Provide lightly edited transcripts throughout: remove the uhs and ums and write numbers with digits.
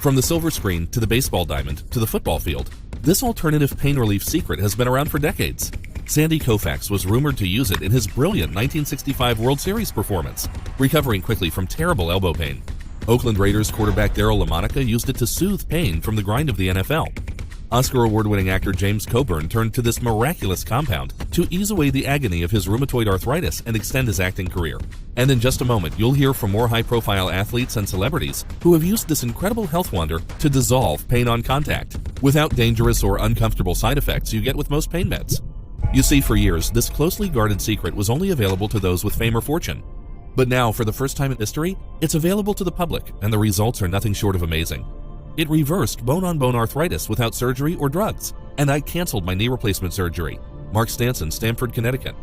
From the silver screen to the baseball diamond to the football field, this alternative pain relief secret has been around for decades. Sandy Koufax was rumored to use it in his brilliant 1965 World Series performance, recovering quickly from terrible elbow pain. Oakland Raiders quarterback Darryl LaMonica used it to soothe pain from the grind of the NFL. Oscar award-winning actor James Coburn turned to this miraculous compound to ease away the agony of his rheumatoid arthritis and extend his acting career. And in just a moment, you'll hear from more high-profile athletes and celebrities who have used this incredible health wonder to dissolve pain on contact, without dangerous or uncomfortable side effects you get with most pain meds. You see, for years, this closely guarded secret was only available to those with fame or fortune. But now, for the first time in history, it's available to the public, and the results are nothing short of amazing. It reversed bone-on-bone arthritis without surgery or drugs, and I canceled my knee replacement surgery. Mark Stanson, Stamford, Connecticut.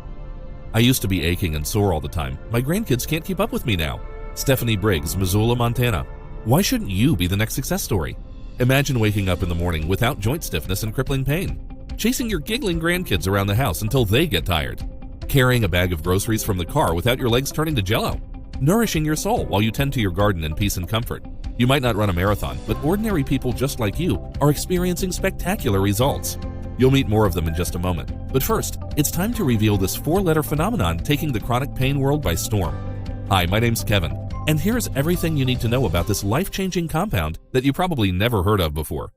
I used to be aching and sore all the time. My grandkids can't keep up with me now. Stephanie Briggs, Missoula, Montana. Why shouldn't you be the next success story? Imagine waking up in the morning without joint stiffness and crippling pain. Chasing your giggling grandkids around the house until they get tired. Carrying a bag of groceries from the car without your legs turning to jello. Nourishing your soul while you tend to your garden in peace and comfort. You might not run a marathon, but ordinary people just like you are experiencing spectacular results. You'll meet more of them in just a moment. But first, it's time to reveal this 4-letter phenomenon taking the chronic pain world by storm. Hi, my name's Kevin, and here's everything you need to know about this life-changing compound that you probably never heard of before.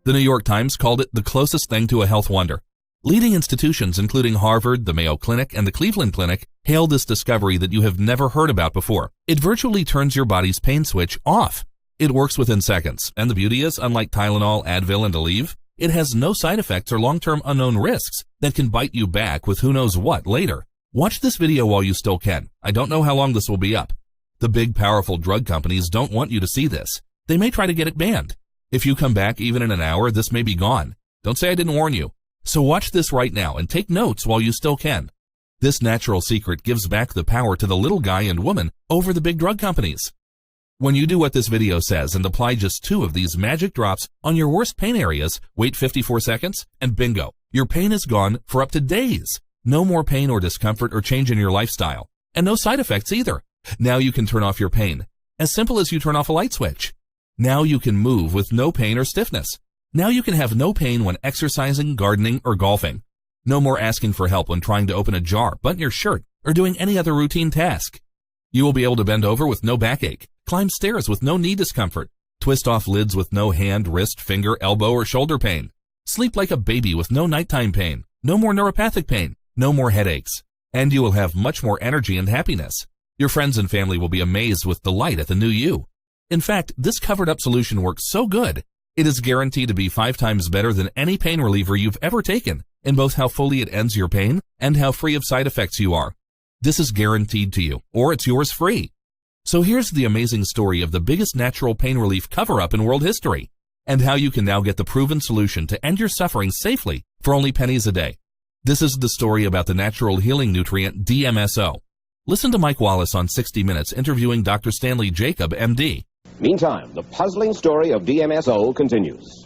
The New York Times called it the closest thing to a health wonder. Leading institutions including Harvard, the Mayo Clinic, and the Cleveland Clinic hailed this discovery that you have never heard about before. It virtually turns your body's pain switch off. It works within seconds, and the beauty is, unlike Tylenol, Advil, and Aleve, it has no side effects or long-term unknown risks that can bite you back with who knows what later. Watch this video while you still can. I don't know how long this will be up. The big, powerful drug companies don't want you to see this. They may try to get it banned. If you come back even in an hour, this may be gone. Don't say I didn't warn you. So watch this right now and take notes while you still can. This natural secret gives back the power to the little guy and woman over the big drug companies. When you do what this video says and apply just 2 of these magic drops on your worst pain areas, wait 54 seconds, and bingo, your pain is gone for up to days. No more pain or discomfort or change in your lifestyle. And no side effects either. Now you can turn off your pain. As simple as you turn off a light switch. Now you can move with no pain or stiffness. Now you can have no pain when exercising, gardening, or golfing. No more asking for help when trying to open a jar, button your shirt, or doing any other routine task. You will be able to bend over with no backache, climb stairs with no knee discomfort, twist off lids with no hand, wrist, finger, elbow, or shoulder pain, sleep like a baby with no nighttime pain, no more neuropathic pain, no more headaches, and you will have much more energy and happiness. Your friends and family will be amazed with delight at the new you. In fact, this covered-up solution works so good, it is guaranteed to be 5 times better than any pain reliever you've ever taken, in both how fully it ends your pain and how free of side effects you are. This is guaranteed to you, or it's yours free. So here's the amazing story of the biggest natural pain relief cover-up in world history, and how you can now get the proven solution to end your suffering safely for only pennies a day. This is the story about the natural healing nutrient DMSO. Listen to Mike Wallace on 60 Minutes interviewing Dr. Stanley Jacob, MD. Meantime, the puzzling story of DMSO continues.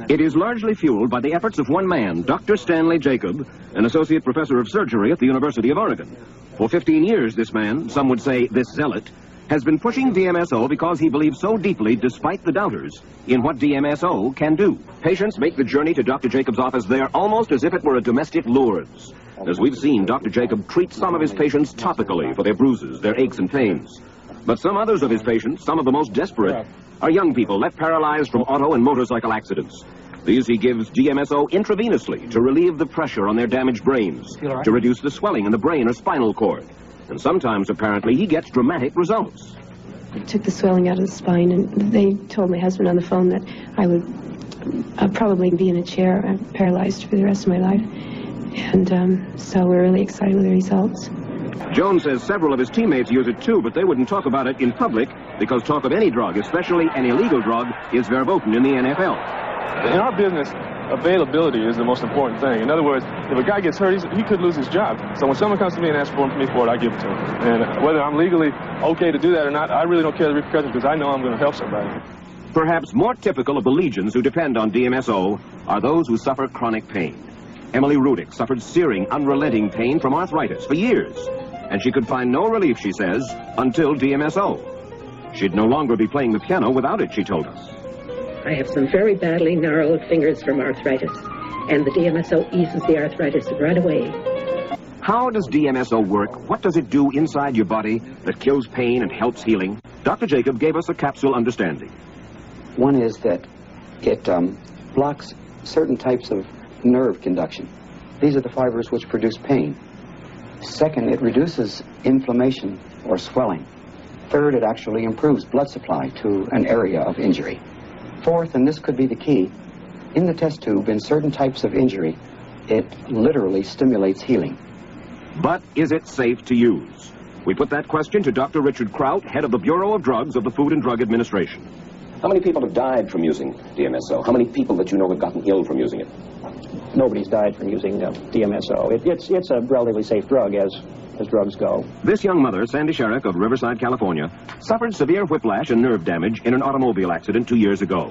It is largely fueled by the efforts of one man, Dr. Stanley Jacob, an associate professor of surgery at the University of Oregon. For 15 years, this man, some would say this zealot, has been pushing DMSO because he believes so deeply, despite the doubters, in what DMSO can do. Patients make the journey to Dr. Jacob's office there almost as if it were a domestic Lourdes. As we've seen, Dr. Jacob treats some of his patients topically for their bruises, their aches and pains. But some others of his patients, some of the most desperate, are young people left paralyzed from auto and motorcycle accidents. These he gives DMSO intravenously to relieve the pressure on their damaged brains, to reduce the swelling in the brain or spinal cord. And sometimes, apparently, he gets dramatic results. I took the swelling out of the spine, and they told my husband on the phone that I would probably be in a chair, paralyzed for the rest of my life. And so we're really excited with the results. Jones says several of his teammates use it too, but they wouldn't talk about it in public because talk of any drug, especially an illegal drug, is verboten in the NFL. In our business, availability is the most important thing. In other words, if a guy gets hurt, he could lose his job. So when someone comes to me and asks for me for it, I give it to him. And whether I'm legally okay to do that or not, I really don't care the repercussions because I know I'm going to help somebody. Perhaps more typical of the legions who depend on DMSO are those who suffer chronic pain. Emily Rudick suffered searing, unrelenting pain from arthritis for years, and she could find no relief, she says, until DMSO. She'd no longer be playing the piano without it, she told us. I have some very badly gnarled fingers from arthritis, and the DMSO eases the arthritis right away. How does DMSO work? What does it do inside your body that kills pain and helps healing? Dr. Jacob gave us a capsule understanding. One is that it blocks certain types of nerve conduction. These are the fibers which produce pain. Second, it reduces inflammation or swelling. Third, it actually improves blood supply to an area of injury. Fourth, and this could be the key, in the test tube, in certain types of injury, it literally stimulates healing. But is it safe to use? We put that question to Dr. Richard Kraut, head of the Bureau of Drugs of the Food and Drug Administration. How many people have died from using DMSO? How many people that you know have gotten ill from using it? Nobody's died from using DMSO. It's a relatively safe drug as drugs go. This young mother, Sandy Sherrick of Riverside, California, suffered severe whiplash and nerve damage in an automobile accident 2 years ago.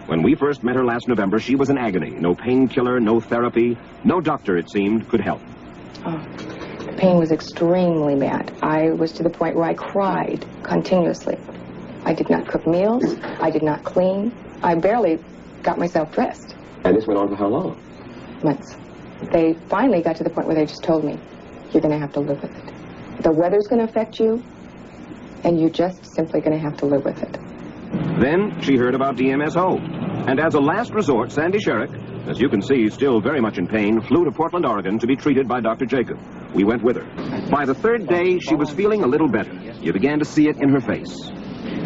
When we first met her last November, she was in agony. No painkiller, no therapy, no doctor, it seemed, could help. The pain was extremely bad. I was to the point where I cried continuously. I did not cook meals. I did not clean. I barely got myself dressed. And this went on for how long? Months. They finally got to the point where they just told me, you're going to have to live with it. The weather's going to affect you, and you're just simply going to have to live with it. Then she heard about DMSO. And as a last resort, Sandy Sherrick, as you can see, still very much in pain, flew to Portland, Oregon to be treated by Dr. Jacob. We went with her. By the third day, she was feeling a little better. You began to see it in her face.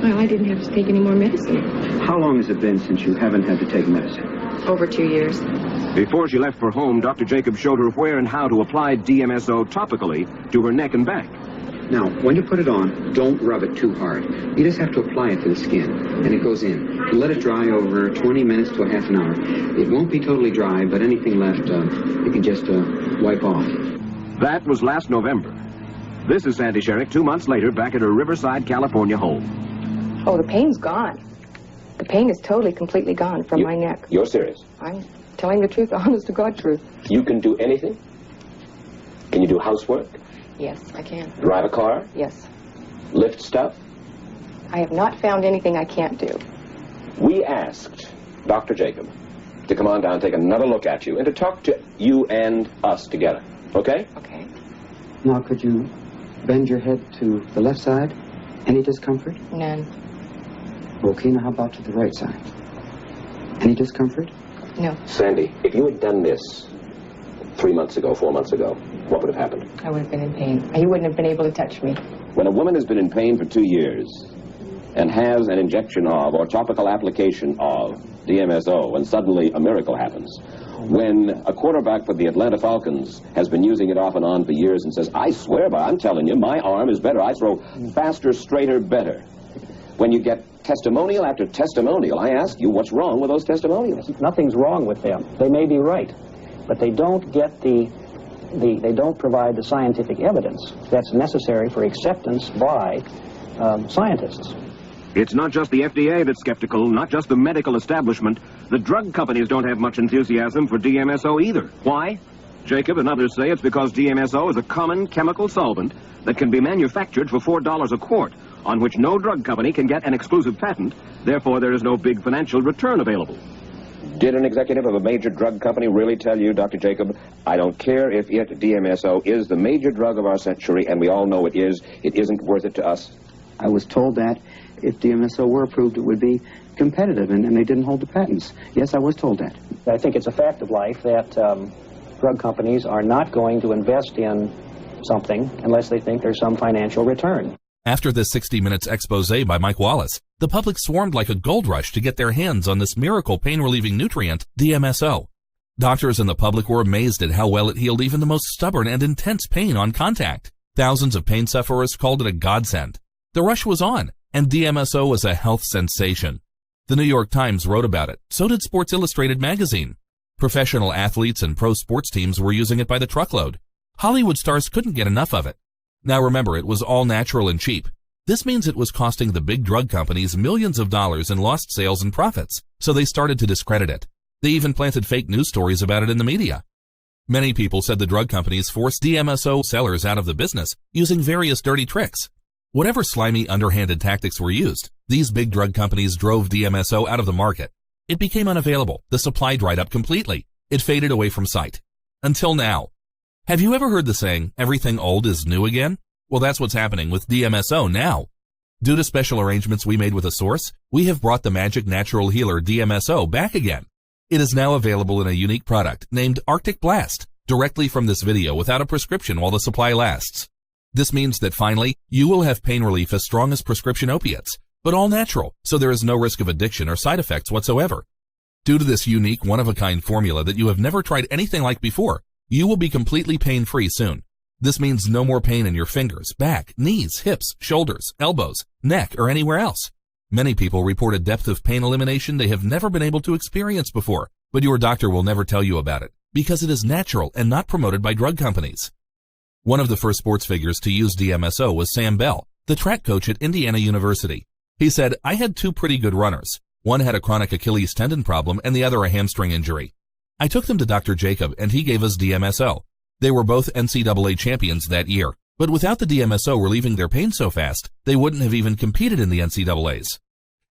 Well, I didn't have to take any more medicine. How long has it been since you haven't had to take medicine? Over 2 years. Before she left for home, Dr. Jacob showed her where and how to apply DMSO topically to her neck and back. Now, when you put it on, don't rub it too hard. You just have to apply it to the skin, and it goes in. You let it dry over 20 minutes to a half an hour. It won't be totally dry, but anything left, you can just wipe off. That was last November. This is Sandy Sherrick 2 months later back at her Riverside, California home. Oh, the pain's gone. The pain is totally, completely gone from my neck. You're serious? I'm telling the truth, the honest to God truth. You can do anything? Can you do housework? Yes, I can. Drive a car? Yes. Lift stuff? I have not found anything I can't do. We asked Dr. Jacob to come on down and take another look at you and to talk to you and us together. Okay? Okay. Now, could you bend your head to the left side? Any discomfort? None. Okay, now how about to the right side? Any discomfort? No. Sandy, if you had done this 3 months ago, 4 months ago, what would have happened? I would have been in pain. He wouldn't have been able to touch me. When a woman has been in pain for 2 years and has an injection of or topical application of DMSO and suddenly a miracle happens, when a quarterback for the Atlanta Falcons has been using it off and on for years and says, I swear by, I'm telling you, my arm is better. I throw faster, straighter, better. When you get testimonial after testimonial, I ask you, what's wrong with those testimonials? Nothing's wrong with them. They may be right, but they don't get they don't provide the scientific evidence that's necessary for acceptance by scientists. It's not just the FDA that's skeptical, not just the medical establishment. The drug companies don't have much enthusiasm for DMSO either. Why? Jacob and others say it's because DMSO is a common chemical solvent that can be manufactured for $4 a quart, on which no drug company can get an exclusive patent. Therefore, there is no big financial return available. Did an executive of a major drug company really tell you, Dr. Jacob, I don't care if DMSO is the major drug of our century, and we all know it isn't worth it to us? I was told that if DMSO were approved, it would be competitive, and they didn't hold the patents. Yes, I was told that. I think it's a fact of life that drug companies are not going to invest in something unless they think there's some financial return. After this 60 Minutes expose by Mike Wallace, the public swarmed like a gold rush to get their hands on this miracle pain-relieving nutrient, DMSO. Doctors and the public were amazed at how well it healed even the most stubborn and intense pain on contact. Thousands of pain sufferers called it a godsend. The rush was on, and DMSO was a health sensation. The New York Times wrote about it. So did Sports Illustrated magazine. Professional athletes and pro sports teams were using it by the truckload. Hollywood stars couldn't get enough of it. Now remember, it was all natural and cheap. This means it was costing the big drug companies millions of dollars in lost sales and profits, so they started to discredit it. They even planted fake news stories about it in the media. Many people said the drug companies forced DMSO sellers out of the business using various dirty tricks. Whatever slimy, underhanded tactics were used, these big drug companies drove DMSO out of the market. It became unavailable. The supply dried up completely. It faded away from sight. Until now. Have you ever heard the saying, everything old is new again? Well, that's what's happening with DMSO now. Due to special arrangements we made with a source, we have brought the magic natural healer DMSO back again. It is now available in a unique product named Arctic Blast, directly from this video without a prescription while the supply lasts. This means that finally, you will have pain relief as strong as prescription opiates, but all natural, so there is no risk of addiction or side effects whatsoever. Due to this unique, one-of-a-kind formula that you have never tried anything like before, you will be completely pain-free soon. This means no more pain in your fingers, back, knees, hips, shoulders, elbows, neck, or anywhere else. Many people report a depth of pain elimination they have never been able to experience before, but your doctor will never tell you about it, because it is natural and not promoted by drug companies. One of the first sports figures to use DMSO was Sam Bell, the track coach at Indiana University. He said, I had two pretty good runners. One had a chronic Achilles tendon problem and the other a hamstring injury. I took them to Dr. Jacob and he gave us DMSO. They were both NCAA champions that year, but without the DMSO relieving their pain so fast, they wouldn't have even competed in the NCAAs.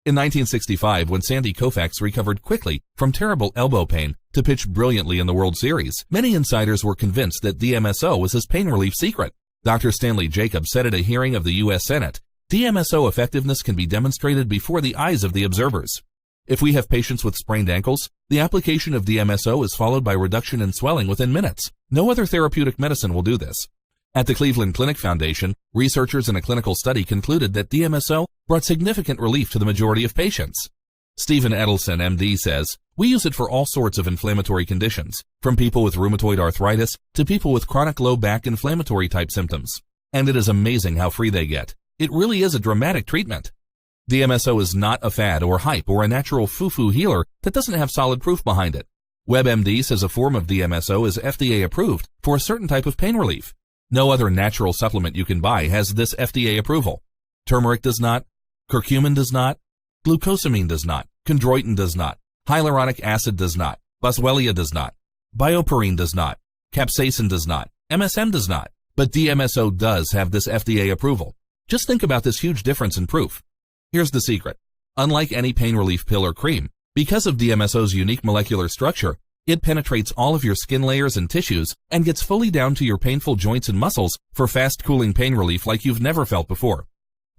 In 1965, when Sandy Koufax recovered quickly from terrible elbow pain to pitch brilliantly in the World Series, many insiders were convinced that DMSO was his pain relief secret. Dr. Stanley Jacob said at a hearing of the U.S. Senate, DMSO effectiveness can be demonstrated before the eyes of the observers. If we have patients with sprained ankles, the application of DMSO is followed by reduction in swelling within minutes. No other therapeutic medicine will do this. At the Cleveland Clinic Foundation, researchers in a clinical study concluded that DMSO brought significant relief to the majority of patients. Stephen Edelson, MD, says, we use it for all sorts of inflammatory conditions, from people with rheumatoid arthritis to people with chronic low back inflammatory type symptoms. And it is amazing how free they get. It really is a dramatic treatment. DMSO is not a fad or hype or a natural foo-foo healer that doesn't have solid proof behind it. WebMD says a form of DMSO is FDA approved for a certain type of pain relief. No other natural supplement you can buy has this FDA approval. Turmeric does not, curcumin does not, glucosamine does not, chondroitin does not, hyaluronic acid does not, boswellia does not, bioperine does not, capsaicin does not, MSM does not, but DMSO does have this FDA approval. Just think about this huge difference in proof. Here's the secret. Unlike any pain relief pill or cream, because of DMSO's unique molecular structure, it penetrates all of your skin layers and tissues and gets fully down to your painful joints and muscles for fast cooling pain relief like you've never felt before.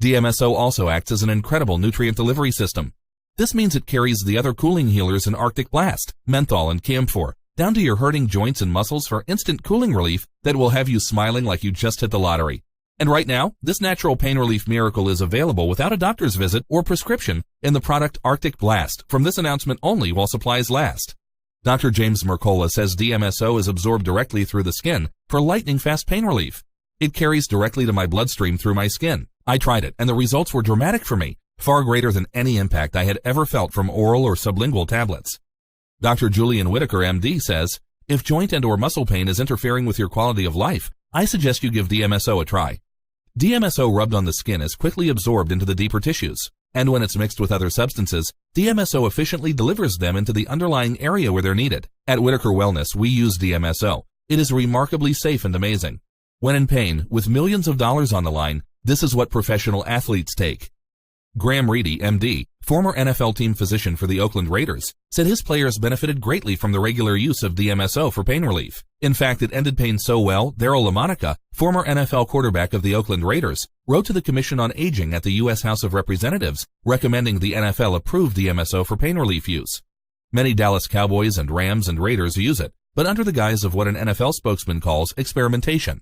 DMSO also acts as an incredible nutrient delivery system. This means it carries the other cooling healers in Arctic Blast, menthol, and camphor down to your hurting joints and muscles for instant cooling relief that will have you smiling like you just hit the lottery. And right now, this natural pain relief miracle is available without a doctor's visit or prescription in the product Arctic Blast from this announcement only while supplies last. Dr. James Mercola says DMSO is absorbed directly through the skin for lightning-fast pain relief. It carries directly to my bloodstream through my skin. I tried it, and the results were dramatic for me, far greater than any impact I had ever felt from oral or sublingual tablets. Dr. Julian Whitaker, MD, says, if joint and or muscle pain is interfering with your quality of life, I suggest you give DMSO a try. DMSO rubbed on the skin is quickly absorbed into the deeper tissues, and when it's mixed with other substances, DMSO efficiently delivers them into the underlying area where they're needed. At Whitaker Wellness, we use DMSO. It is remarkably safe and amazing. When in pain, with millions of dollars on the line, this is what professional athletes take. Graham Reedy, MD, former NFL team physician for the Oakland Raiders, said his players benefited greatly from the regular use of DMSO for pain relief. In fact, it ended pain so well, Darryl LaMonica, former NFL quarterback of the Oakland Raiders, wrote to the Commission on Aging at the U.S. House of Representatives, recommending the NFL approve DMSO for pain relief use. Many Dallas Cowboys and Rams and Raiders use it, but under the guise of what an NFL spokesman calls experimentation.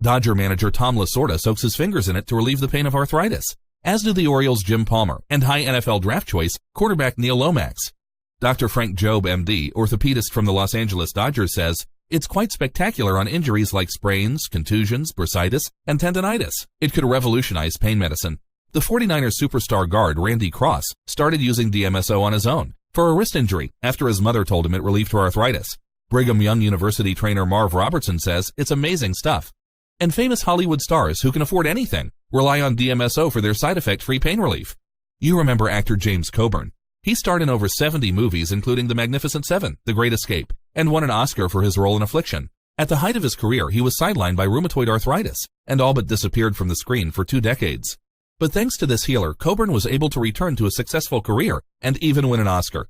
Dodger manager Tom Lasorda soaks his fingers in it to relieve the pain of arthritis, as do the Orioles' Jim Palmer and high NFL draft choice quarterback Neil Lomax. Dr. Frank Jobe, MD, orthopedist from the Los Angeles Dodgers, says, it's quite spectacular on injuries like sprains, contusions, bursitis, and tendonitis. It could revolutionize pain medicine. The 49ers superstar guard Randy Cross started using DMSO on his own for a wrist injury after his mother told him it relieved her arthritis. Brigham Young University trainer Marv Robertson says it's amazing stuff. And famous Hollywood stars who can afford anything rely on DMSO for their side effect-free pain relief. You remember actor James Coburn. He starred in over 70 movies, including The Magnificent Seven, The Great Escape, and won an Oscar for his role in Affliction. At the height of his career, he was sidelined by rheumatoid arthritis and all but disappeared from the screen for 2 decades. But thanks to this healer, Coburn was able to return to a successful career and even win an Oscar.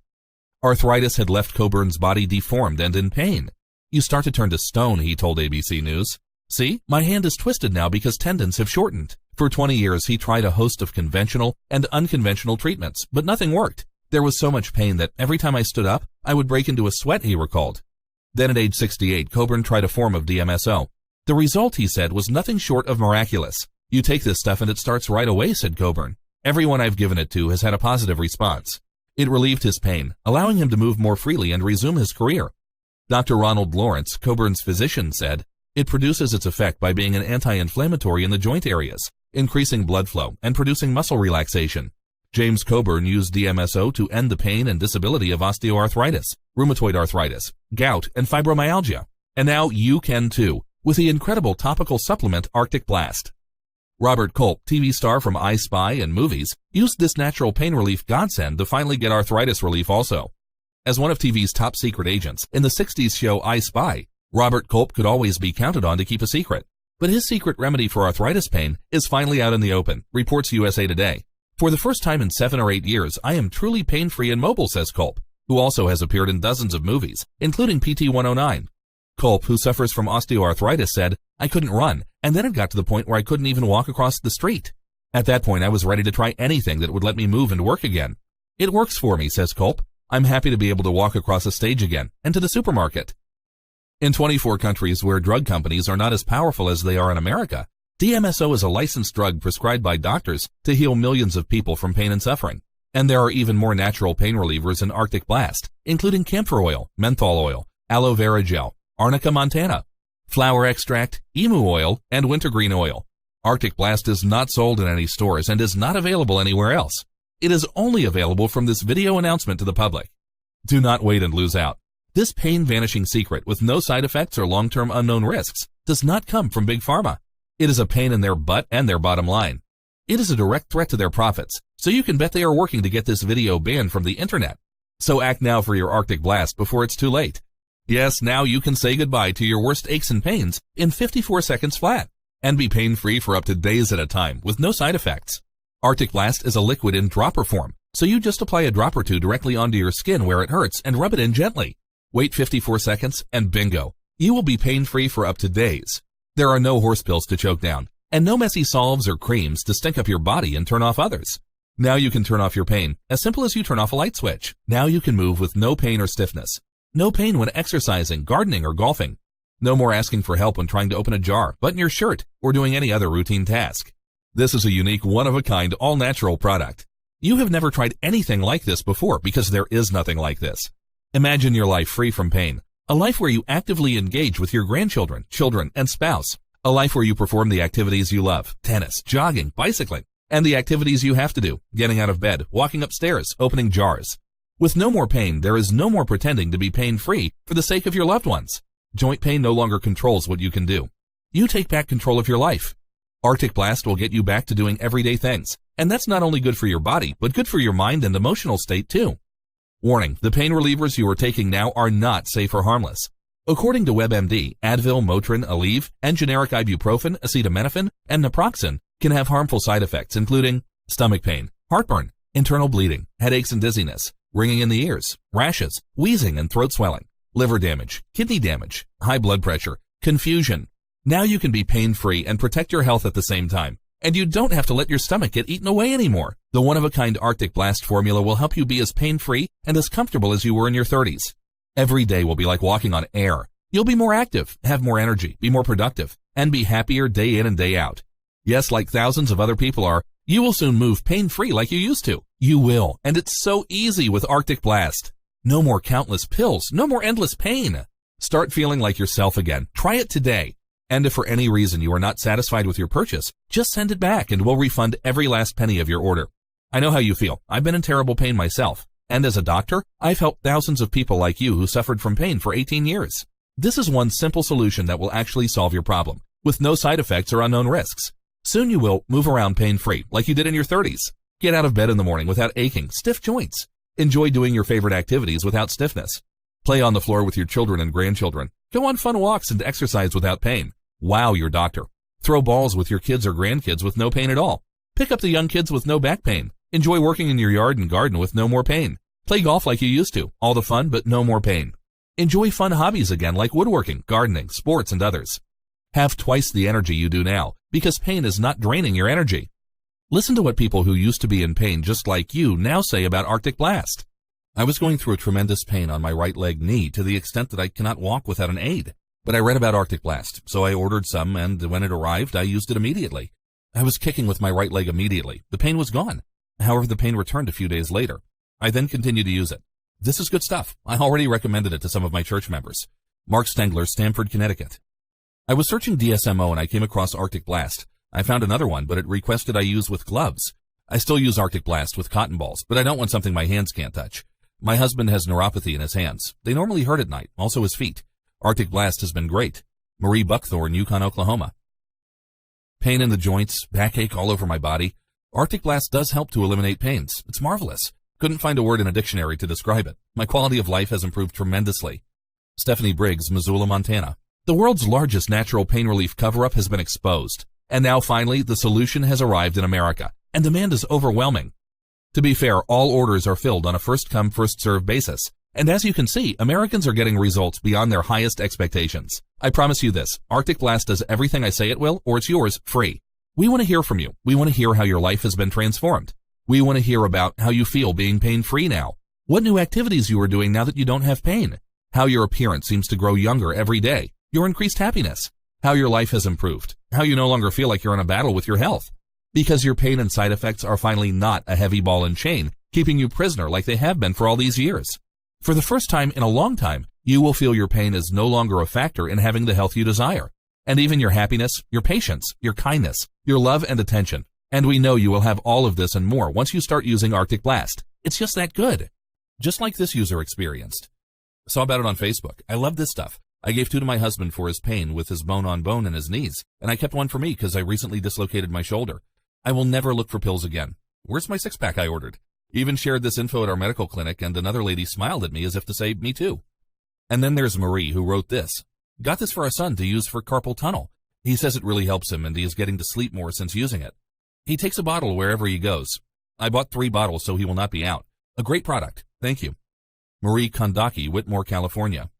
Arthritis had left Coburn's body deformed and in pain. "You start to turn to stone," he told ABC News. "See, my hand is twisted now because tendons have shortened." For 20 years, he tried a host of conventional and unconventional treatments, but nothing worked. "There was so much pain that every time I stood up, I would break into a sweat," he recalled. Then at age 68, Coburn tried a form of DMSO. "The result," he said, "was nothing short of miraculous. You take this stuff and it starts right away," said Coburn. "Everyone I've given it to has had a positive response. It relieved his pain, allowing him to move more freely and resume his career." Dr. Ronald Lawrence, Coburn's physician, said, "It produces its effect by being an anti-inflammatory in the joint areas, increasing blood flow and producing muscle relaxation." James Coburn used DMSO to end the pain and disability of osteoarthritis, rheumatoid arthritis, gout, and fibromyalgia. And now you can too, with the incredible topical supplement Arctic Blast. Robert Culp, TV star from I Spy and movies, used this natural pain relief godsend to finally get arthritis relief also. As one of TV's top secret agents in the 60s show I Spy, Robert Culp could always be counted on to keep a secret. But his secret remedy for arthritis pain is finally out in the open, reports USA Today. "For the first time in 7 or 8 years, I am truly pain-free and mobile," says Culp, who also has appeared in dozens of movies, including PT-109. Culp, who suffers from osteoarthritis, said, "I couldn't run, and then it got to the point where I couldn't even walk across the street. At that point, I was ready to try anything that would let me move and work again. It works for me," says Culp. "I'm happy to be able to walk across a stage again and to the supermarket." In 24 countries where drug companies are not as powerful as they are in America, DMSO is a licensed drug prescribed by doctors to heal millions of people from pain and suffering. And there are even more natural pain relievers in Arctic Blast, including camphor oil, menthol oil, aloe vera gel, arnica montana, flower extract, emu oil, and wintergreen oil. Arctic Blast is not sold in any stores and is not available anywhere else. It is only available from this video announcement to the public. Do not wait and lose out. This pain-vanishing secret with no side effects or long-term unknown risks does not come from Big Pharma. It is a pain in their butt and their bottom line. It is a direct threat to their profits, so you can bet they are working to get this video banned from the internet. So act now for your Arctic Blast before it's too late. Yes, now you can say goodbye to your worst aches and pains in 54 seconds flat and be pain-free for up to days at a time with no side effects. Arctic Blast is a liquid in dropper form, so you just apply a drop or two directly onto your skin where it hurts and rub it in gently. Wait 54 seconds and bingo, you will be pain-free for up to days. There are no horse pills to choke down, and no messy salves or creams to stink up your body and turn off others. Now you can turn off your pain, as simple as you turn off a light switch. Now you can move with no pain or stiffness. No pain when exercising, gardening, or golfing. No more asking for help when trying to open a jar, button your shirt, or doing any other routine task. This is a unique, one-of-a-kind, all-natural product. You have never tried anything like this before because there is nothing like this. Imagine your life free from pain. A life where you actively engage with your grandchildren, children, and spouse. A life where you perform the activities you love, tennis, jogging, bicycling, and the activities you have to do, getting out of bed, walking upstairs, opening jars. With no more pain, there is no more pretending to be pain-free for the sake of your loved ones. Joint pain no longer controls what you can do. You take back control of your life. Arctic Blast will get you back to doing everyday things, and that's not only good for your body, but good for your mind and emotional state too. Warning, the pain relievers you are taking now are not safe or harmless. According to WebMD, Advil, Motrin, Aleve, and generic ibuprofen, acetaminophen, and naproxen can have harmful side effects including stomach pain, heartburn, internal bleeding, headaches and dizziness, ringing in the ears, rashes, wheezing and throat swelling, liver damage, kidney damage, high blood pressure, confusion. Now you can be pain-free and protect your health at the same time. And you don't have to let your stomach get eaten away anymore. The one-of-a-kind Arctic Blast formula will help you be as pain-free and as comfortable as you were in your 30s. Every day will be like walking on air. You'll be more active, have more energy, be more productive, and be happier day in and day out. Yes, like thousands of other people are, you will soon move pain-free like you used to. You will, and it's so easy with Arctic Blast. No more countless pills, no more endless pain. Start feeling like yourself again. Try it today. And if for any reason you are not satisfied with your purchase, just send it back and we'll refund every last penny of your order. I know how you feel. I've been in terrible pain myself. And as a doctor, I've helped thousands of people like you who suffered from pain for 18 years. This is one simple solution that will actually solve your problem, with no side effects or unknown risks. Soon you will move around pain-free, like you did in your 30s. Get out of bed in the morning without aching, stiff joints. Enjoy doing your favorite activities without stiffness. Play on the floor with your children and grandchildren. Go on fun walks and exercise without pain. Wow your doctor. Throw balls with your kids or grandkids with no pain at all. Pick up the young kids with no back pain. Enjoy working in your yard and garden with no more pain. Play golf like you used to. All the fun, but no more pain. Enjoy fun hobbies again like woodworking, gardening, sports, and others. Have twice the energy you do now, because pain is not draining your energy. Listen to what people who used to be in pain just like you now say about Arctic Blast. I was going through a tremendous pain on my right leg knee to the extent that I cannot walk without an aid. But I read about Arctic Blast, so I ordered some, and when it arrived, I used it immediately. I was kicking with my right leg immediately. The pain was gone. However, the pain returned a few days later. I then continued to use it. This is good stuff. I already recommended it to some of my church members. Mark Stengler, Stamford, Connecticut. I was searching DSMO and I came across Arctic Blast. I found another one, but it requested I use with gloves. I still use Arctic Blast with cotton balls, but I don't want something my hands can't touch. My husband has neuropathy in his hands. They normally hurt at night, also his feet. Arctic Blast has been great. Marie Buckthorn, Yukon, Oklahoma. Pain in the joints, backache all over my body. Arctic Blast does help to eliminate pains. It's marvelous. Couldn't find a word in a dictionary to describe it. My quality of life has improved tremendously. Stephanie Briggs, Missoula, Montana. The world's largest natural pain relief cover-up has been exposed. And now finally, the solution has arrived in America. And demand is overwhelming. To be fair, all orders are filled on a first-come, first-served basis. And as you can see, Americans are getting results beyond their highest expectations. I promise you this, Arctic Blast does everything I say it will, or it's yours, free. We want to hear from you. We want to hear how your life has been transformed. We want to hear about how you feel being pain-free now. What new activities you are doing now that you don't have pain. How your appearance seems to grow younger every day. Your increased happiness. How your life has improved. How you no longer feel like you're in a battle with your health. Because your pain and side effects are finally not a heavy ball and chain, keeping you prisoner like they have been for all these years. For the first time in a long time, you will feel your pain is no longer a factor in having the health you desire. And even your happiness, your patience, your kindness, your love and attention. And we know you will have all of this and more once you start using Arctic Blast. It's just that good. Just like this user experienced. Saw about it on Facebook. I love this stuff. I gave 2 to my husband for his pain with his bone on bone in his knees, and I kept 1 for me because I recently dislocated my shoulder. I will never look for pills again. Where's my 6-pack I ordered? Even shared this info at our medical clinic, and another lady smiled at me as if to say, me too. And then there's Marie, who wrote this. Got this for our son to use for carpal tunnel. He says it really helps him, and he is getting to sleep more since using it. He takes a bottle wherever he goes. I bought 3 bottles so he will not be out. A great product. Thank you. Marie Kondaki, Whitmore, California.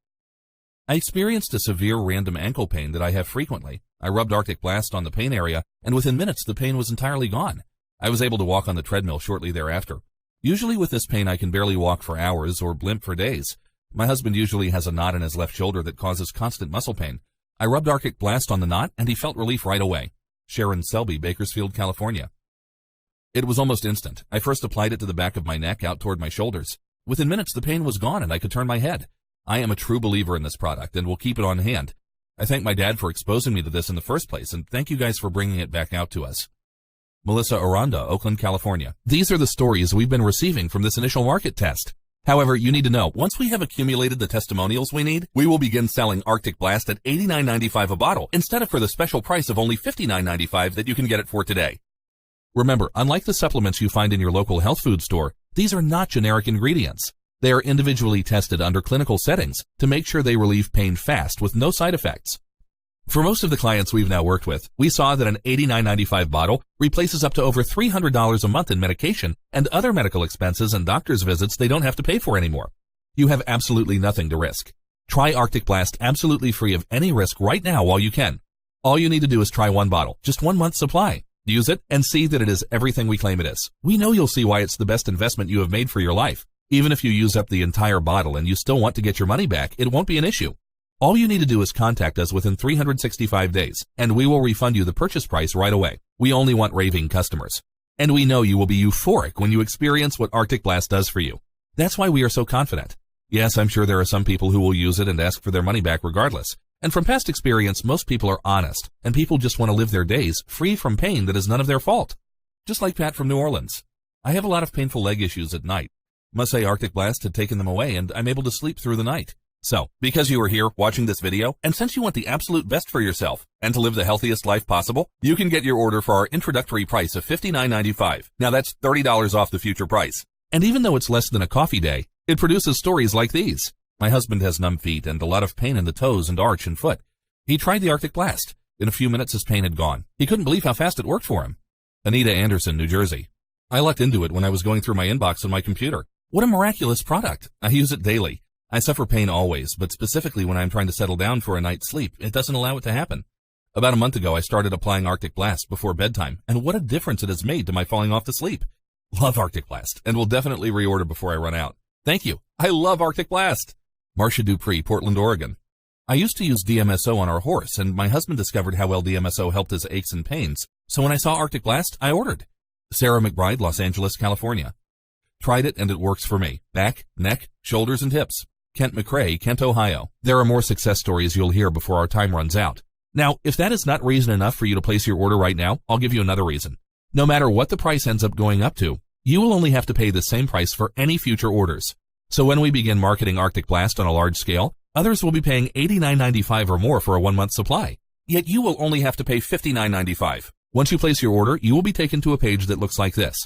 I experienced a severe random ankle pain that I have frequently. I rubbed Arctic Blast on the pain area, and within minutes the pain was entirely gone. I was able to walk on the treadmill shortly thereafter. Usually with this pain I can barely walk for hours or limp for days. My husband usually has a knot in his left shoulder that causes constant muscle pain. I rubbed Arctic Blast on the knot, and he felt relief right away. Sharon Selby, Bakersfield, California. It was almost instant. I first applied it to the back of my neck out toward my shoulders. Within minutes the pain was gone and I could turn my head. I am a true believer in this product and will keep it on hand. I thank my dad for exposing me to this in the first place, and thank you guys for bringing it back out to us. Melissa Aranda, Oakland, California. These are the stories we've been receiving from this initial market test. However, you need to know, once we have accumulated the testimonials we need, we will begin selling Arctic Blast at $89.95 a bottle instead of for the special price of only $59.95 that you can get it for today. Remember, unlike the supplements you find in your local health food store, these are not generic ingredients. They are individually tested under clinical settings to make sure they relieve pain fast with no side effects. For most of the clients we've now worked with, we saw that an $89.95 bottle replaces up to over $300 a month in medication and other medical expenses and doctor's visits they don't have to pay for anymore. You have absolutely nothing to risk. Try Arctic Blast absolutely free of any risk right now while you can. All you need to do is try 1 bottle, just 1 month's supply. Use it and see that it is everything we claim it is. We know you'll see why it's the best investment you have made for your life. Even if you use up the entire bottle and you still want to get your money back, it won't be an issue. All you need to do is contact us within 365 days, and we will refund you the purchase price right away. We only want raving customers. And we know you will be euphoric when you experience what Arctic Blast does for you. That's why we are so confident. Yes, I'm sure there are some people who will use it and ask for their money back regardless. And from past experience, most people are honest, and people just want to live their days free from pain that is none of their fault. Just like Pat from New Orleans. I have a lot of painful leg issues at night. Must say Arctic Blast had taken them away, and I'm able to sleep through the night. So, because you are here watching this video, and since you want the absolute best for yourself, and to live the healthiest life possible, you can get your order for our introductory price of $59.95. Now that's $30 off the future price. And even though it's less than a coffee day, it produces stories like these. My husband has numb feet and a lot of pain in the toes and arch and foot. He tried the Arctic Blast. In a few minutes, his pain had gone. He couldn't believe how fast it worked for him. Anita Anderson, New Jersey. I lucked into it when I was going through my inbox on my computer. What a miraculous product. I use it daily. I suffer pain always, but specifically when I'm trying to settle down for a night's sleep, it doesn't allow it to happen. About a month ago, I started applying Arctic Blast before bedtime, and what a difference it has made to my falling off to sleep. Love Arctic Blast, and will definitely reorder before I run out. Thank you. I love Arctic Blast. Marcia Dupree, Portland, Oregon. I used to use DMSO on our horse, and my husband discovered how well DMSO helped his aches and pains, so when I saw Arctic Blast, I ordered. Sarah McBride, Los Angeles, California. Tried it, and it works for me. Back, neck, shoulders, and hips. Kent McRae, Kent, Ohio. There are more success stories you'll hear before our time runs out. Now, if that is not reason enough for you to place your order right now, I'll give you another reason. No matter what the price ends up going up to, you will only have to pay the same price for any future orders. So when we begin marketing Arctic Blast on a large scale, others will be paying $89.95 or more for a 1-month supply. Yet you will only have to pay $59.95. Once you place your order, you will be taken to a page that looks like this.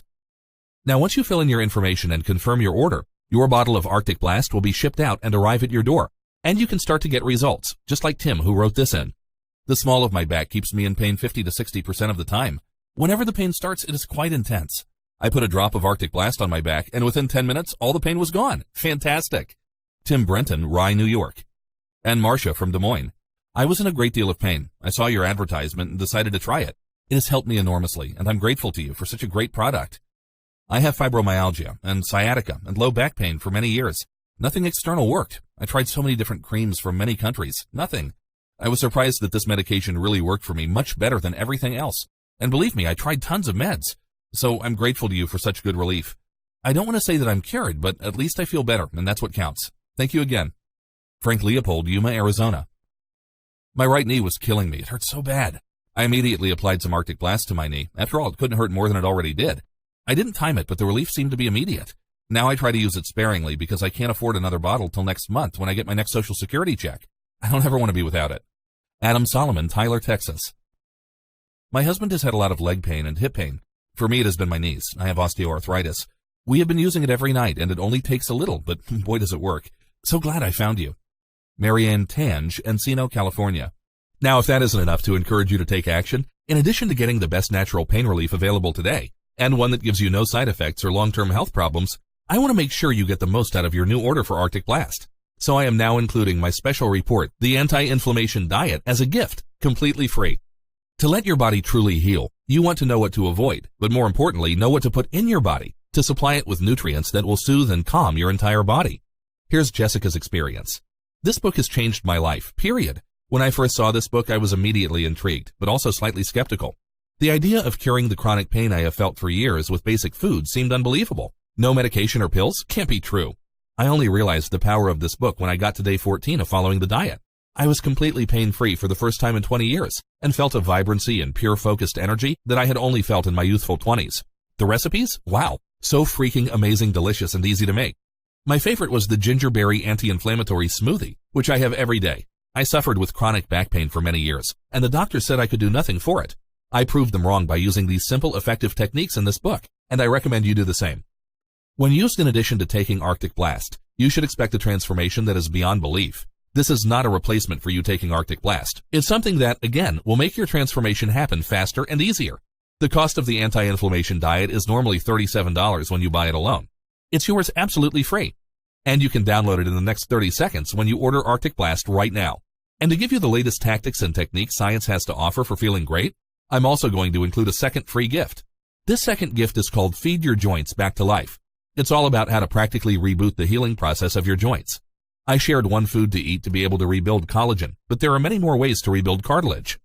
Now, once you fill in your information and confirm your order, your bottle of Arctic Blast will be shipped out and arrive at your door, and you can start to get results, just like Tim, who wrote this in. The small of my back keeps me in pain 50 to 60% of the time. Whenever the pain starts, it is quite intense. I put a drop of Arctic Blast on my back, and within 10 minutes, all the pain was gone. Fantastic. Tim Brenton, Rye, New York. And Marcia from Des Moines. I was in a great deal of pain. I saw your advertisement and decided to try it. It has helped me enormously, and I'm grateful to you for such a great product. I have fibromyalgia and sciatica and low back pain for many years. Nothing external worked. I tried so many different creams from many countries. Nothing. I was surprised that this medication really worked for me much better than everything else. And believe me, I tried tons of meds. So I'm grateful to you for such good relief. I don't want to say that I'm cured, but at least I feel better, and that's what counts. Thank you again. Frank Leopold, Yuma, Arizona. My right knee was killing me. It hurt so bad. I immediately applied some Arctic Blast to my knee. After all, it couldn't hurt more than it already did. I didn't time it, but the relief seemed to be immediate. Now I try to use it sparingly because I can't afford another bottle till next month when I get my next Social Security check. I don't ever want to be without it. Adam Solomon, Tyler, Texas. My husband has had a lot of leg pain and hip pain. For me, it has been my knees. I have osteoarthritis. We have been using it every night, and it only takes a little, but boy does it work. So glad I found you. Marianne Tange, Encino, California. Now, if that isn't enough to encourage you to take action, in addition to getting the best natural pain relief available today, and one that gives you no side effects or long-term health problems, I want to make sure you get the most out of your new order for Arctic Blast. So I am now including my special report, The Anti-Inflammation Diet, as a gift, completely free. To let your body truly heal, you want to know what to avoid, but more importantly, know what to put in your body to supply it with nutrients that will soothe and calm your entire body. Here's Jessica's experience. This book has changed my life, period. When I first saw this book, I was immediately intrigued, but also slightly skeptical. The idea of curing the chronic pain I have felt for years with basic food seemed unbelievable. No medication or pills? Can't be true. I only realized the power of this book when I got to day 14 of following the diet. I was completely pain-free for the first time in 20 years and felt a vibrancy and pure focused energy that I had only felt in my youthful 20s. The recipes? Wow. So freaking amazing, delicious, and easy to make. My favorite was the gingerberry anti-inflammatory smoothie, which I have every day. I suffered with chronic back pain for many years, and the doctor said I could do nothing for it. I proved them wrong by using these simple, effective techniques in this book, and I recommend you do the same. When used in addition to taking Arctic Blast, you should expect a transformation that is beyond belief. This is not a replacement for you taking Arctic Blast. It's something that, again, will make your transformation happen faster and easier. The cost of the anti-inflammation diet is normally $37 when you buy it alone. It's yours absolutely free. And you can download it in the next 30 seconds when you order Arctic Blast right now. And to give you the latest tactics and techniques science has to offer for feeling great, I'm also going to include a second free gift. This second gift is called Feed Your Joints Back to Life. It's all about how to practically reboot the healing process of your joints. I shared one food to eat to be able to rebuild collagen, but there are many more ways to rebuild cartilage.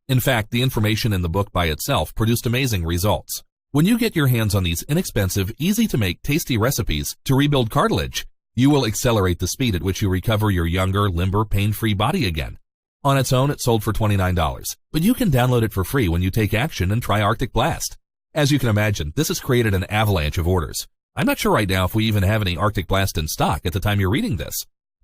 In fact, the information in the book by itself produced amazing results. When you get your hands on these inexpensive, easy-to-make, tasty recipes to rebuild cartilage, you will accelerate the speed at which you recover your younger, limber, pain-free body again. On its own, it sold for $29, but you can download it for free when you take action and try Arctic Blast. As you can imagine, this has created an avalanche of orders. I'm not sure right now if we even have any Arctic Blast in stock at the time you're reading this.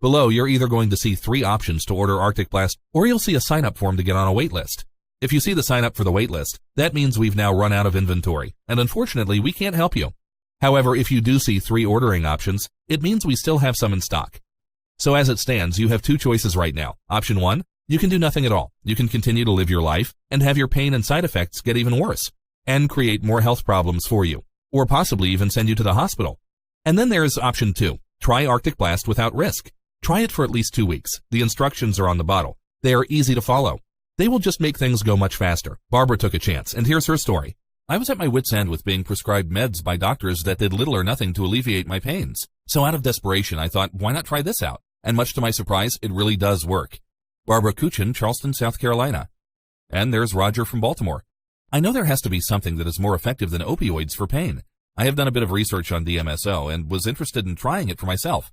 Below, you're either going to see 3 options to order Arctic Blast, or you'll see a sign-up form to get on a wait list. If you see the sign-up for the wait list, that means we've now run out of inventory, and unfortunately, we can't help you. However, if you do see 3 ordering options, it means we still have some in stock. So as it stands, you have two choices right now. Option 1, you can do nothing at all. You can continue to live your life and have your pain and side effects get even worse and create more health problems for you, or possibly even send you to the hospital. And then there's option 2. Try Arctic Blast without risk. Try it for at least 2 weeks. The instructions are on the bottle. They are easy to follow. They will just make things go much faster. Barbara took a chance, and here's her story. I was at my wit's end with being prescribed meds by doctors that did little or nothing to alleviate my pains. So out of desperation, I thought, why not try this out? And much to my surprise, it really does work. Barbara Kuchin, Charleston, South Carolina. And there's Roger from Baltimore. I know there has to be something that is more effective than opioids for pain. I have done a bit of research on DMSO and was interested in trying it for myself.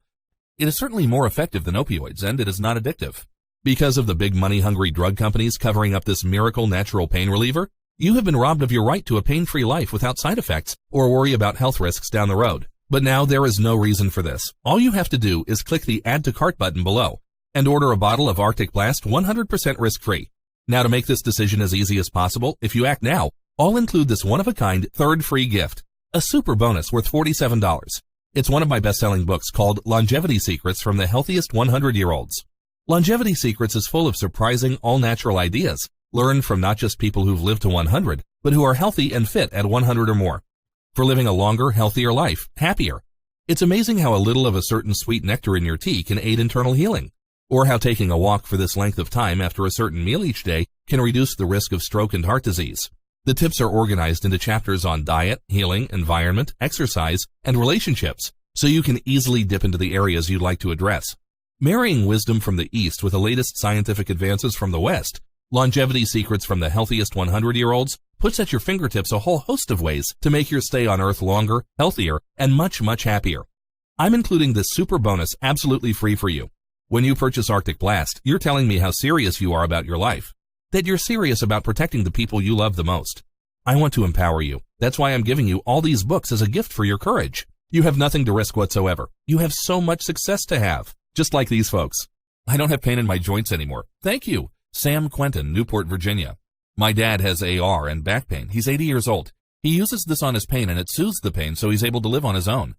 It is certainly more effective than opioids, and it is not addictive. Because of the big money-hungry drug companies covering up this miracle natural pain reliever, you have been robbed of your right to a pain-free life without side effects or worry about health risks down the road. But now there is no reason for this. All you have to do is click the Add to Cart button below and order a bottle of Arctic Blast 100% risk-free. Now to make this decision as easy as possible, if you act now, I'll include this one-of-a-kind third free gift, a super bonus worth $47. It's one of my best-selling books called Longevity Secrets from the Healthiest 100-Year-Olds. Longevity Secrets is full of surprising, all-natural ideas, learned from not just people who've lived to 100, but who are healthy and fit at 100 or more. For living a longer, healthier life, happier. It's amazing how a little of a certain sweet nectar in your tea can aid internal healing, or how taking a walk for this length of time after a certain meal each day can reduce the risk of stroke and heart disease. The tips are organized into chapters on diet, healing, environment, exercise, and relationships, so you can easily dip into the areas you'd like to address. Marrying wisdom from the East with the latest scientific advances from the West, Longevity Secrets from the Healthiest 100-Year-Olds puts at your fingertips a whole host of ways to make your stay on Earth longer, healthier, and much, much happier. I'm including this super bonus absolutely free for you. When you purchase Arctic Blast, you're telling me how serious you are about your life, that you're serious about protecting the people you love the most. I want to empower you. That's why I'm giving you all these books as a gift for your courage. You have nothing to risk whatsoever. You have so much success to have, just like these folks. I don't have pain in my joints anymore. Thank you. Sam Quentin, Newport, Virginia. My dad has AR and back pain. He's 80 years old. He uses this on his pain and it soothes the pain so he's able to live on his own.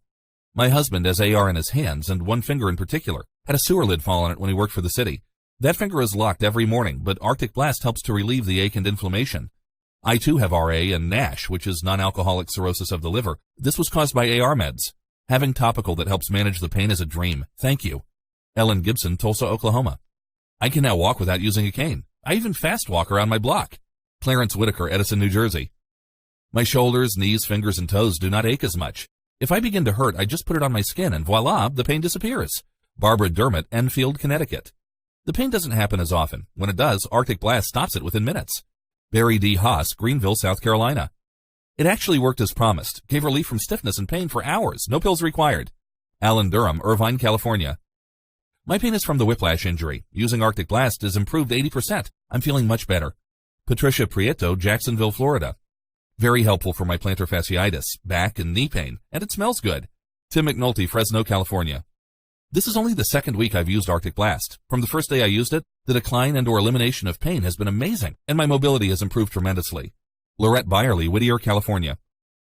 My husband has AR in his hands and one finger in particular. Had a sewer lid fall on it when he worked for the city. That finger is locked every morning, but Arctic Blast helps to relieve the ache and inflammation. I too have RA and NASH, which is non-alcoholic cirrhosis of the liver. This was caused by AR meds. Having Topical that helps manage the pain is a dream. Thank you. Ellen Gibson, Tulsa, Oklahoma. I can now walk without using a cane. I even fast walk around my block. Clarence Whitaker, Edison, New Jersey. My shoulders, knees, fingers, and toes do not ache as much. If I begin to hurt, I just put it on my skin and voila, the pain disappears. Barbara Dermott, Enfield, Connecticut. The pain doesn't happen as often. When it does, Arctic Blast stops it within minutes. Barry D. Haas, Greenville, South Carolina. It actually worked as promised. Gave relief from stiffness and pain for hours. No pills required. Alan Durham, Irvine, California. My pain is from the whiplash injury. Using Arctic Blast has improved 80%. I'm feeling much better. Patricia Prieto, Jacksonville, Florida. Very helpful for my plantar fasciitis, back and knee pain, and it smells good. Tim McNulty, Fresno, California. This is only the second week I've used Arctic Blast. From the first day I used it, the decline and/or elimination of pain has been amazing, and my mobility has improved tremendously. Lorette Byerly, Whittier, California.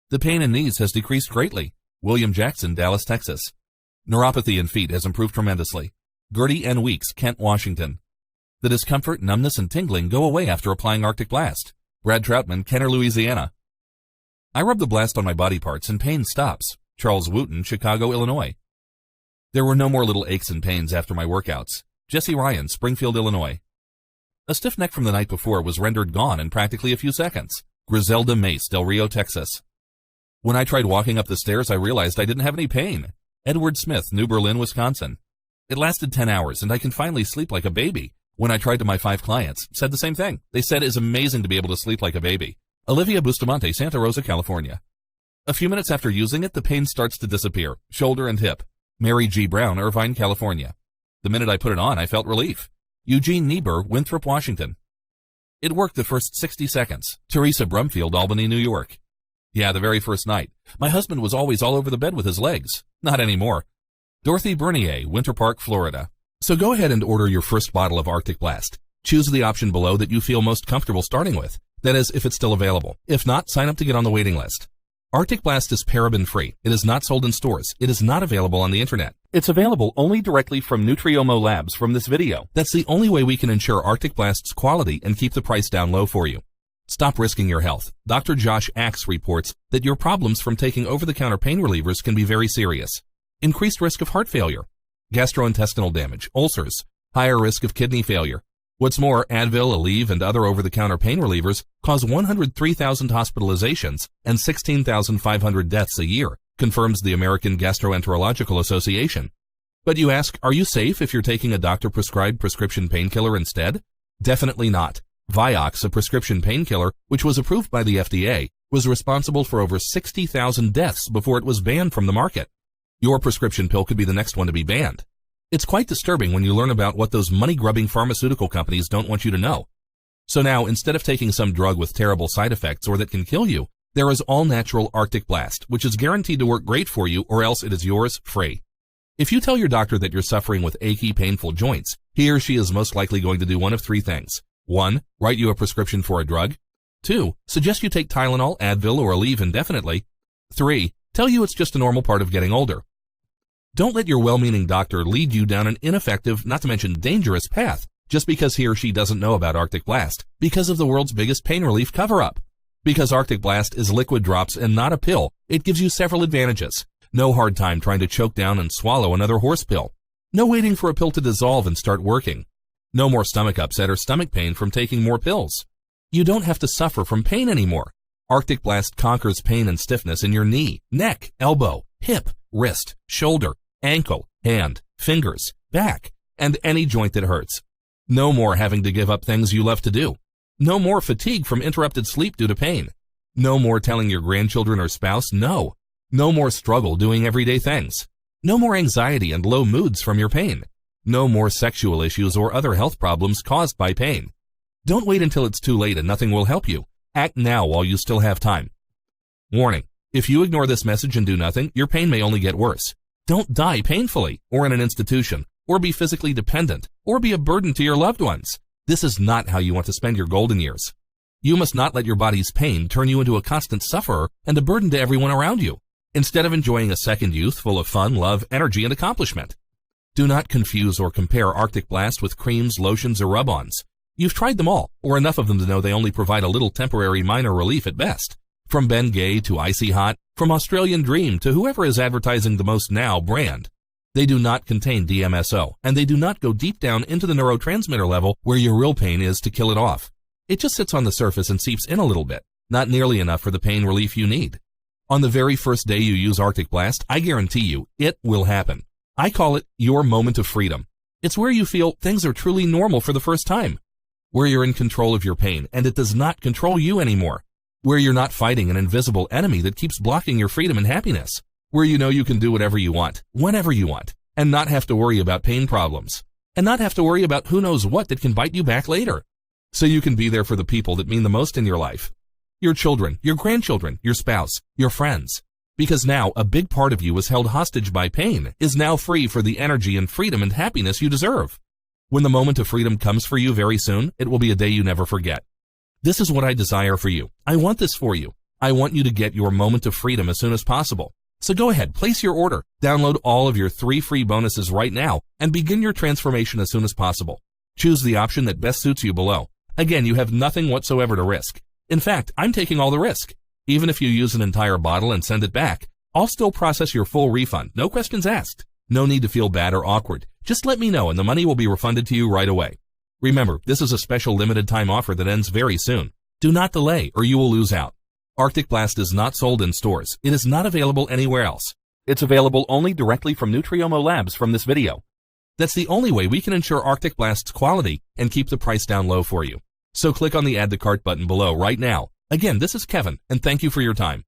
The pain in knees has decreased greatly. William Jackson, Dallas, Texas. Neuropathy in feet has improved tremendously. Gertie N. Weeks, Kent, Washington. The discomfort, numbness, and tingling go away after applying Arctic Blast. Brad Troutman, Kenner, Louisiana. I rub the blast on my body parts and pain stops. Charles Wooten, Chicago, Illinois. There were no more little aches and pains after my workouts. Jesse Ryan, Springfield, Illinois. A stiff neck from the night before was rendered gone in practically a few seconds. Griselda Mace, Del Rio, Texas. When I tried walking up the stairs, I realized I didn't have any pain. Edward Smith, New Berlin, Wisconsin. It lasted 10 hours, and I can finally sleep like a baby. When I tried to my 5 clients, said the same thing. They said it's amazing to be able to sleep like a baby. Olivia Bustamante, Santa Rosa, California. A few minutes after using it, the pain starts to disappear, shoulder and hip. Mary G. Brown, Irvine, California. The minute I put it on, I felt relief. Eugene Niebuhr, Winthrop, Washington. It worked the first 60 seconds. Teresa Brumfield, Albany, New York. Yeah, the very first night. My husband was always all over the bed with his legs. Not anymore. Dorothy Bernier, Winter Park, Florida. So go ahead and order your first bottle of Arctic Blast. Choose the option below that you feel most comfortable starting with. That is, if it's still available. If not, sign up to get on the waiting list. Arctic Blast is paraben-free. It is not sold in stores. It is not available on the internet. It's available only directly from Nutriomo Labs from this video. That's the only way we can ensure Arctic Blast's quality and keep the price down low for you. Stop risking your health. Dr. Josh Axe reports that your problems from taking over-the-counter pain relievers can be very serious. Increased risk of heart failure, gastrointestinal damage, ulcers, higher risk of kidney failure. What's more, Advil, Aleve, and other over-the-counter pain relievers cause 103,000 hospitalizations and 16,500 deaths a year, confirms the American Gastroenterological Association. But you ask, are you safe if you're taking a doctor-prescribed prescription painkiller instead? Definitely not. Vioxx, a prescription painkiller, which was approved by the FDA, was responsible for over 60,000 deaths before it was banned from the market. Your prescription pill could be the next one to be banned. It's quite disturbing when you learn about what those money-grubbing pharmaceutical companies don't want you to know. So now, instead of taking some drug with terrible side effects or that can kill you, there is all-natural Arctic Blast, which is guaranteed to work great for you, or else it is yours free. If you tell your doctor that you're suffering with achy, painful joints, he or she is most likely going to do one of three things. 1. Write you a prescription for a drug. 2. Suggest you take Tylenol, Advil, or Aleve indefinitely. 3. Tell you it's just a normal part of getting older. Don't let your well-meaning doctor lead you down an ineffective, not to mention dangerous path, just because he or she doesn't know about Arctic Blast, because of the world's biggest pain relief cover-up. Because Arctic Blast is liquid drops and not a pill, it gives you several advantages. No hard time trying to choke down and swallow another horse pill. No waiting for a pill to dissolve and start working. No more stomach upset or stomach pain from taking more pills. You don't have to suffer from pain anymore. Arctic Blast conquers pain and stiffness in your knee, neck, elbow, hip, wrist, shoulder, ankle, hand, fingers, back, and any joint that hurts. No more having to give up things you love to do. No more fatigue from interrupted sleep due to pain. No more telling your grandchildren or spouse no. No more struggle doing everyday things. No more anxiety and low moods from your pain. No more sexual issues or other health problems caused by pain. Don't wait until it's too late and nothing will help you. Act now while you still have time. Warning: if you ignore this message and do nothing, your pain may only get worse. Don't die painfully, or in an institution, or be physically dependent, or be a burden to your loved ones. This is not how you want to spend your golden years. You must not let your body's pain turn you into a constant sufferer and a burden to everyone around you, instead of enjoying a second youth full of fun, love, energy, and accomplishment. Do not confuse or compare Arctic Blast with creams, lotions, or rub-ons. You've tried them all, or enough of them to know they only provide a little temporary minor relief at best. From Ben Gay to Icy Hot, from Australian Dream to whoever is advertising the Most Now brand. They do not contain DMSO, and they do not go deep down into the neurotransmitter level where your real pain is to kill it off. It just sits on the surface and seeps in a little bit, not nearly enough for the pain relief you need. On the very first day you use Arctic Blast, I guarantee you, it will happen. I call it your moment of freedom. It's where you feel things are truly normal for the first time, where you're in control of your pain and it does not control you anymore, where you're not fighting an invisible enemy that keeps blocking your freedom and happiness, where you know you can do whatever you want, whenever you want, and not have to worry about pain problems, and not have to worry about who knows what that can bite you back later. So you can be there for the people that mean the most in your life. Your children, your grandchildren, your spouse, your friends. Because now a big part of you is held hostage by pain, is now free for the energy and freedom and happiness you deserve. When the moment of freedom comes for you very soon, it will be a day you never forget. This is what I desire for you. I want this for you. I want you to get your moment of freedom as soon as possible. So go ahead, place your order, download all of your 3 free bonuses right now, and begin your transformation as soon as possible. Choose the option that best suits you below. Again, you have nothing whatsoever to risk. In fact, I'm taking all the risk. Even if you use an entire bottle and send it back, I'll still process your full refund, no questions asked. No need to feel bad or awkward. Just let me know and the money will be refunded to you right away. Remember, this is a special limited time offer that ends very soon. Do not delay or you will lose out. Arctic Blast is not sold in stores. It is not available anywhere else. It's available only directly from Nutriomo Labs from this video. That's the only way we can ensure Arctic Blast's quality and keep the price down low for you. So click on the Add to Cart button below right now. Again, this is Kevin, and thank you for your time.